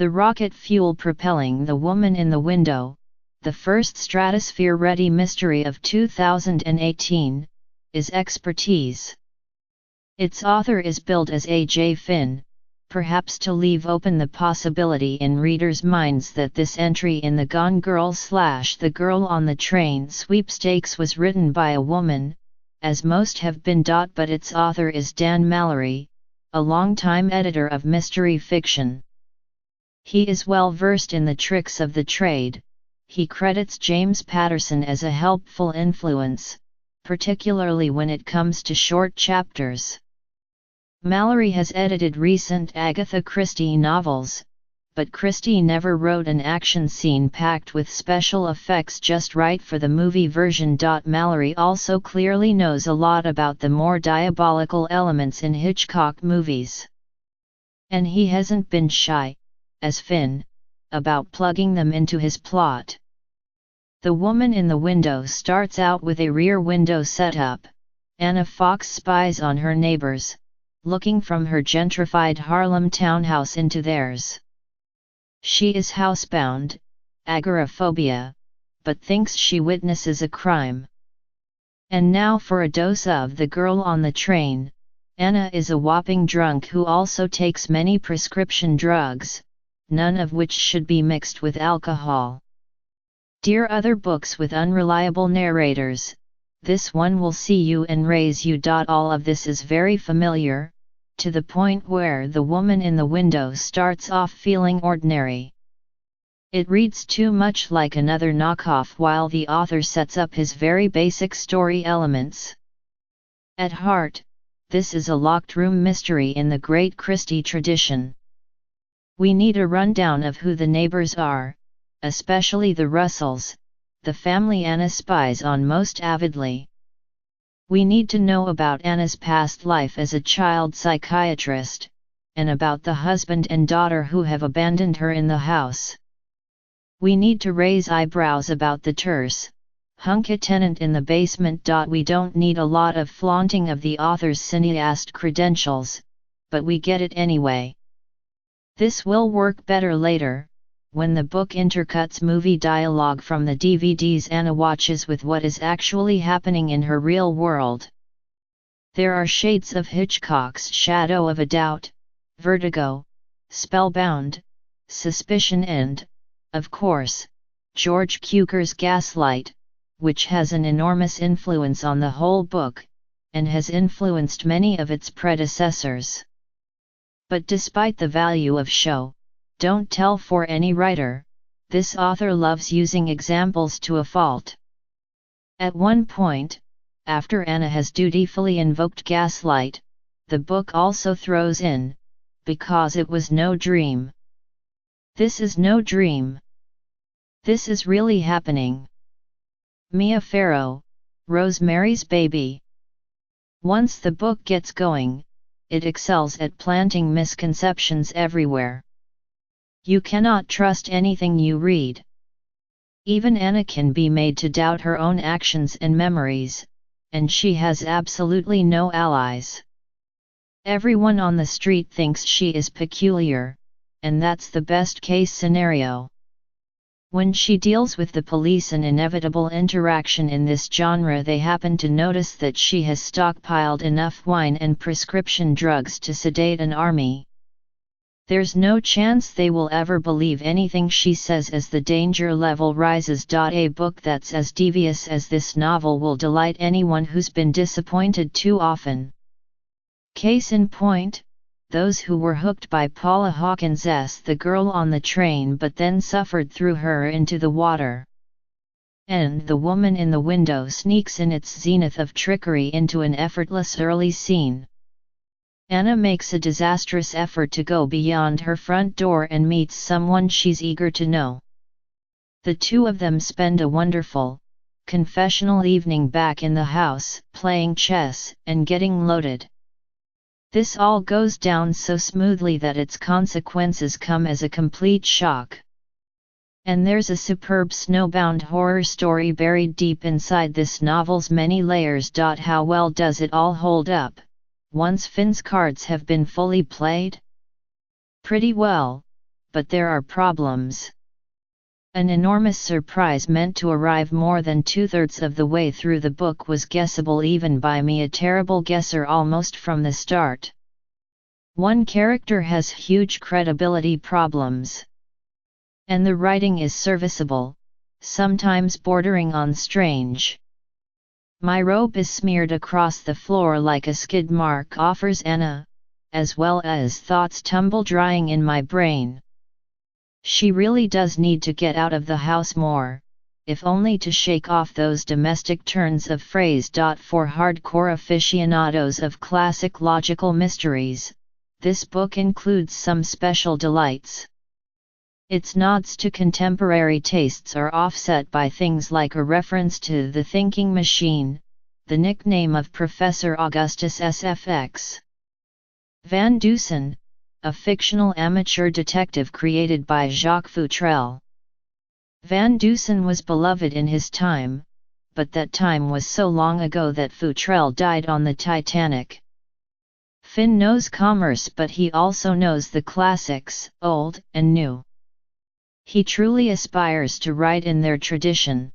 The rocket fuel propelling the woman in the window, the first stratosphere-ready mystery of 2018, is expertise. Its author is billed as A.J. Finn, perhaps to leave open the possibility in readers' minds that this entry in the Gone Girl / The Girl on the Train sweepstakes was written by a woman, as most have been. But its author is Dan Mallory, a longtime editor of mystery fiction. He is well versed in the tricks of the trade. He credits James Patterson as a helpful influence, particularly when it comes to short chapters. Mallory has edited recent Agatha Christie novels, but Christie never wrote an action scene packed with special effects just right for the movie version. Mallory also clearly knows a lot about the more diabolical elements in Hitchcock movies. And he hasn't been shy, as Finn, about plugging them into his plot. The woman in the window starts out with a rear window setup. Anna Fox spies on her neighbors, looking from her gentrified Harlem townhouse into theirs. She is housebound, agoraphobia, but thinks she witnesses a crime. And now for a dose of The Girl on the Train. Anna is a whopping drunk who also takes many prescription drugs, none of which should be mixed with alcohol. Dear other books with unreliable narrators, this one will see you and raise you. All of this is very familiar, to the point where the woman in the window starts off feeling ordinary. It reads too much like another knockoff while the author sets up his very basic story elements. At heart, this is a locked room mystery in the great Christie tradition. We need a rundown of who the neighbors are, especially the Russells, the family Anna spies on most avidly. We need to know about Anna's past life as a child psychiatrist, and about the husband and daughter who have abandoned her in the house. We need to raise eyebrows about the terse, hunky tenant in the basement. We don't need a lot of flaunting of the author's cineast credentials, but we get it anyway. This will work better later, when the book intercuts movie dialogue from the DVDs Anna watches with what is actually happening in her real world. There are shades of Hitchcock's Shadow of a Doubt, Vertigo, Spellbound, Suspicion and, of course, George Cukor's Gaslight, which has an enormous influence on the whole book, and has influenced many of its predecessors. But despite the value of show, don't tell for any writer, this author loves using examples to a fault. At one point, after Anna has dutifully invoked gaslight, the book also throws in, because it was no dream. This is no dream. This is really happening. Mia Farrow, Rosemary's Baby. Once the book gets going, it excels at planting misconceptions everywhere. You cannot trust anything you read. Even Anna can be made to doubt her own actions and memories, and she has absolutely no allies. Everyone on the street thinks she is peculiar, and that's the best case scenario. When she deals with the police, an inevitable interaction in this genre, they happen to notice that she has stockpiled enough wine and prescription drugs to sedate an army. There's no chance they will ever believe anything she says as the danger level rises. A book that's as devious as this novel will delight anyone who's been disappointed too often. Case in point, those who were hooked by Paula Hawkins's The Girl on the Train but then suffered through her into the water. And The Woman in the Window sneaks in its zenith of trickery into an effortless early scene. Anna makes a disastrous effort to go beyond her front door and meets someone she's eager to know. The two of them spend a wonderful, confessional evening back in the house, playing chess and getting loaded. This all goes down so smoothly that its consequences come as a complete shock. And there's a superb snowbound horror story buried deep inside this novel's many layers. How well does it all hold up, once Finn's cards have been fully played? Pretty well, but there are problems. An enormous surprise meant to arrive more than 2/3 of the way through the book was guessable even by me, a terrible guesser almost from the start. One character has huge credibility problems. And the writing is serviceable, sometimes bordering on strange. My robe is smeared across the floor like a skid mark, offers Anna, as well as thoughts tumble drying in my brain. She really does need to get out of the house more, if only to shake off those domestic turns of phrase. For hardcore aficionados of classic logical mysteries, this book includes some special delights. Its nods to contemporary tastes are offset by things like a reference to The Thinking Machine, the nickname of Professor Augustus SFX Van Dusen, a fictional amateur detective created by Jacques Futrelle. Van Dusen was beloved in his time, but that time was so long ago that Futrelle died on the Titanic. Finn knows commerce, but he also knows the classics, old and new. He truly aspires to write in their tradition.